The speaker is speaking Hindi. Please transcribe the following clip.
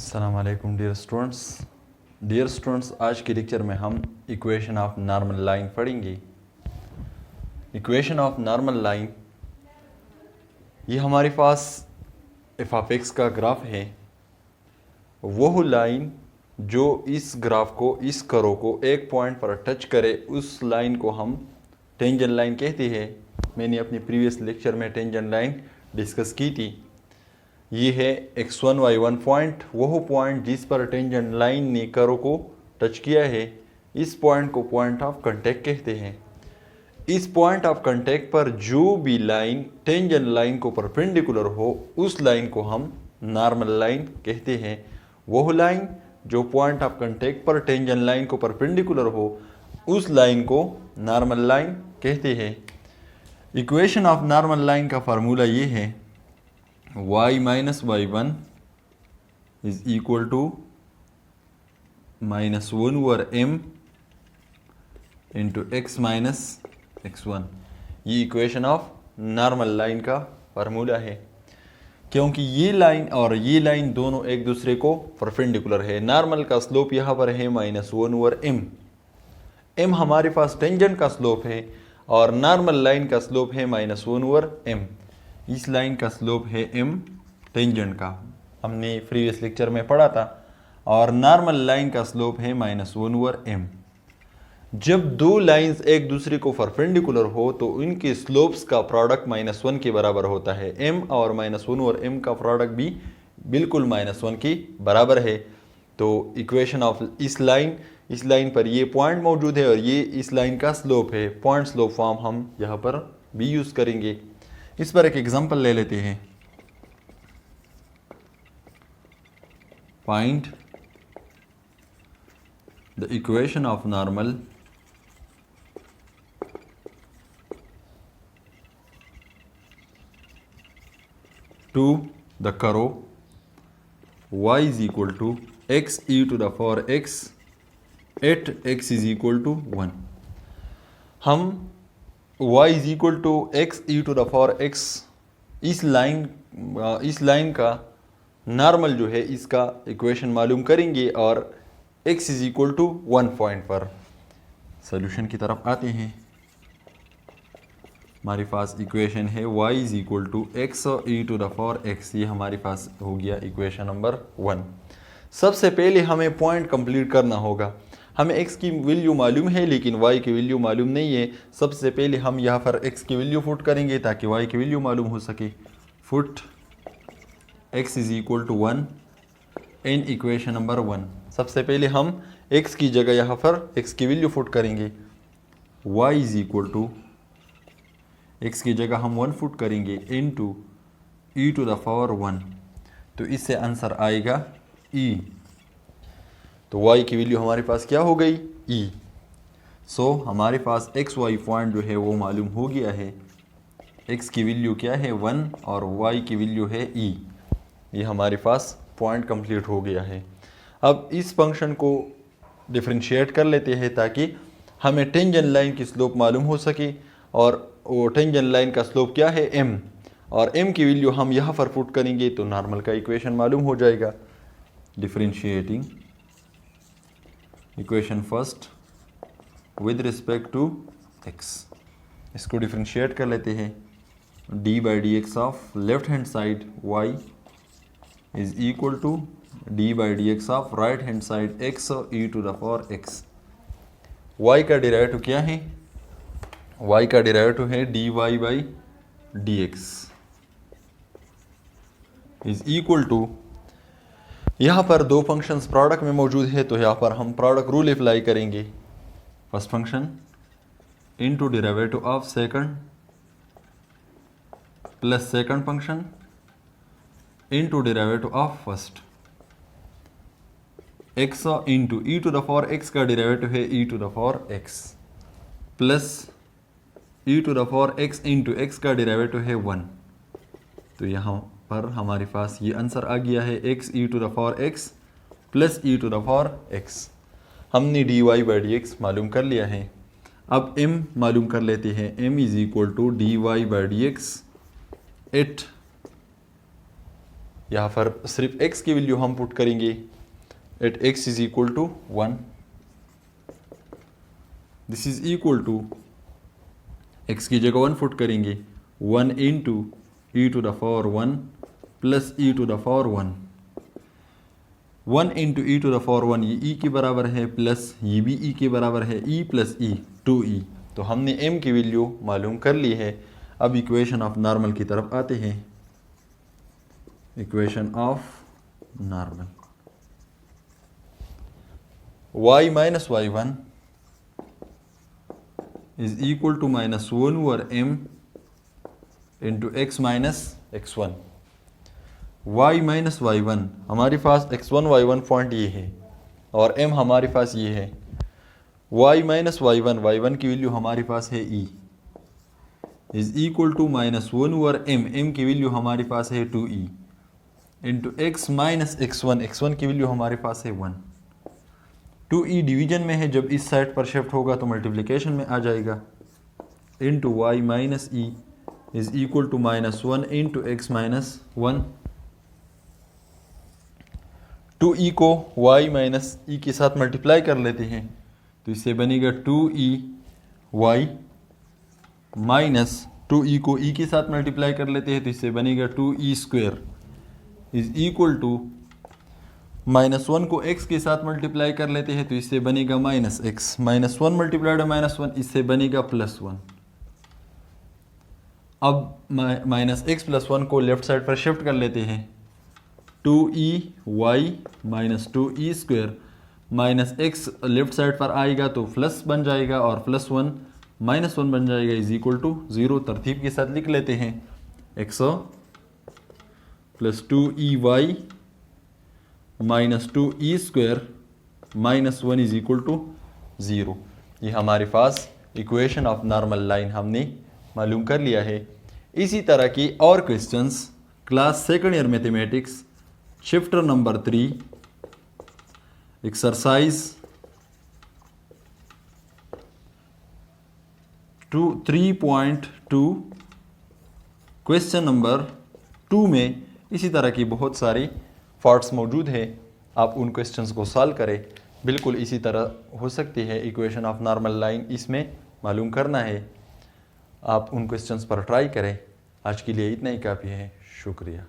अस्सलाम वालेकुम डियर स्टूडेंट्स, आज के लेक्चर में हम इक्वेशन ऑफ नॉर्मल लाइन पढ़ेंगे। इक्वेशन ऑफ नॉर्मल लाइन, ये हमारे पास एफ ऑफ एक्स का ग्राफ है। वह लाइन जो इस ग्राफ को, इस करो को एक पॉइंट पर टच करे, उस लाइन को हम टेंजेंट लाइन कहते हैं। मैंने अपने प्रीवियस लेक्चर में टेंजेंट लाइन डिस्कस की थी। ये है x1 y1 पॉइंट, वह पॉइंट जिस पर टेंजेंट लाइन ने करो को टच किया है। इस पॉइंट को पॉइंट ऑफ कांटेक्ट कहते हैं। इस पॉइंट ऑफ कांटेक्ट पर जो भी लाइन टेंजेंट लाइन को परपेंडिकुलर हो, उस लाइन को हम नॉर्मल लाइन कहते हैं। वह लाइन जो पॉइंट ऑफ कांटेक्ट पर टेंजेंट लाइन को परपेंडिकुलर हो, उस लाइन को नॉर्मल लाइन कहते हैं। इक्वेशन ऑफ नॉर्मल लाइन का फार्मूला ये है, y minus y1 is equal to minus 1 over m into x minus x1। ये इक्वेशन ऑफ नॉर्मल लाइन का फार्मूला है, क्योंकि ये लाइन और ये लाइन दोनों एक दूसरे को परपेंडिकुलर है। नॉर्मल का स्लोप यहाँ पर है माइनस 1 ओवर m। m हमारे पास टेंजेंट का स्लोप है और नॉर्मल लाइन का स्लोप है माइनस 1 ओवर m। इस लाइन का स्लोप है m टेंजेंट का, हमने प्रीवियस लेक्चर में पढ़ा था। और नॉर्मल लाइन का स्लोप है माइनस 1 ओवर m। जब दो लाइंस एक दूसरे को परपेंडिकुलर हो तो इनके स्लोप्स का प्रोडक्ट माइनस 1 के बराबर होता है। m और माइनस 1 ओवर m का प्रोडक्ट भी बिल्कुल माइनस 1 के बराबर है। तो इक्वेशन ऑफ इस लाइन पर ये पॉइंट मौजूद है और ये इस लाइन का स्लोप है। पॉइंट स्लोप फॉर्म हम यहाँ पर भी यूज़ करेंगे। इस पर एक एग्जांपल ले लेते हैं। Find the equation of normal to the curve y is equal to x e to the power x at x is equal to 1। हम y is equal to x e to the power x, इस लाइन का नॉर्मल जो है, इसका इक्वेशन मालूम करेंगे और x is equal to 1 point पर। सॉल्यूशन की तरफ आते हैं। हमारे पास इक्वेशन है y is equal to x e to the power x। ये हमारे पास हो गया इक्वेशन नंबर 1। सबसे पहले हमें पॉइंट कंप्लीट करना होगा। हमें x की वैल्यू मालूम है लेकिन y की वैल्यू मालूम नहीं है। सबसे पहले हम यहाँ पर x की वैल्यू पुट करेंगे ताकि y की वैल्यू मालूम हो सके। Put x is equal to 1 in equation number 1। सबसे पहले हम x की जगह यहाँ पर x की वैल्यू पुट करेंगे। y is equal to x की जगह हम 1 पुट करेंगे into e to the power 1। तो इससे आंसर आएगा e। तो y की वैल्यू हमारे पास क्या हो गई, e। सो हमारे पास एक्स वाई पॉइंट जो है वो मालूम हो गया है। x की वैल्यू क्या है 1 और y की वैल्यू है e। ये हमारे पास पॉइंट कंप्लीट हो गया है। अब इस फंक्शन को डिफरेंशिएट कर लेते हैं ताकि हमें टेंजेंट लाइन की स्लोप मालूम हो सके। और वो टेंजेंट लाइन का स्लोप क्या है, m, और m की वैल्यू हम यहाँ पर पुट करेंगे तो नॉर्मल का इक्वेशन मालूम हो जाएगा। Differentiating equation first with respect to x, इसको डिफरेंशिएट कर लेते हैं। d by d x of left hand side y is equal to d by d x of right hand side x e to the power x। y का डेरिवेटिव क्या है, y का डेरिवेटिव है dy by d x is equal to, यहाँ पर दो फंक्शंस प्रोडक्ट में मौजूद है तो यहाँ पर हम प्रोडक्ट रूल अप्लाई करेंगे। First function into derivative of second plus second function into derivative of first. x into e to the power x का डेरिवेटिव है e to the power x plus e to the power x into x का डेरिवेटिव है 1। तो यहाँ पर हमारे पास ये आंसर आ गया है x e to the power x plus e to the power x। हमने dy बाई डी एक्स मालूम कर लिया है। अब m मालूम कर लेते हैं। m is equal to dy by d x at यहाँ पर सिर्फ x की वैल्यू हम पुट करेंगे at x is equal to 1, this is equal to x की जगह 1 पुट करेंगे 1 into e to the power 1 plus e to the power 1, 1 into e to the power 1 ये e के बराबर है प्लस ये भी e के बराबर है, e प्लस e 2e। तो हमने m की वैल्यू मालूम कर ली है। अब इक्वेशन ऑफ नॉर्मल की तरफ आते हैं। Equation of normal y minus y1 is equal to minus 1 over m into x minus x1। y minus y1 हमारे पास x1 y1 पॉइंट ये है और m हमारे पास ये है। y माइनस y1 की वैल्यू हमारे पास है e is equal to minus 1 over m की वैल्यू हमारे पास है 2e into x minus x1 की वैल्यू हमारे पास है 1। 2e डिवीजन में है, जब इस साइड पर शिफ्ट होगा तो मल्टीप्लिकेशन में आ जाएगा। Into y minus e is equal to minus 1 into x minus 1। 2e को y माइनस e के साथ मल्टीप्लाई कर लेते हैं तो इससे बनेगा 2e y माइनस 2e को e के साथ मल्टीप्लाई कर लेते हैं तो इससे बनेगा 2e square is equal to minus 1 को x के साथ मल्टीप्लाई कर लेते हैं तो इससे बनेगा minus x, minus 1 multiplied minus 1 इससे बनेगा प्लस 1। अब माइनस x प्लस 1 को लेफ्ट साइड पर शिफ्ट कर लेते हैं 2e y minus 2e square minus x left side पर आएगा तो प्लस बन जाएगा और प्लस 1 माइनस 1 बन जाएगा इज इक्वल टू 0। तरतीब के साथ लिख लेते हैं x plus 2e minus 2e square minus 1 is equal to 0। ये हमारे पास इक्वेशन ऑफ नॉर्मल लाइन हमने मालूम कर लिया है। इसी तरह की और questions class second year mathematics chapter number 3 exercise 3.2 question number 2 में इसी तरह की बहुत सारी पार्ट्स मौजूद है। आप उन क्वेश्चंस को सॉल्व करें। बिल्कुल इसी तरह हो सकती है इक्वेशन ऑफ नॉर्मल लाइन, इसमें मालूम करना है। आप उन क्वेश्चंस पर ट्राई करें। आज के लिए इतना ही काफ़ी है। शुक्रिया।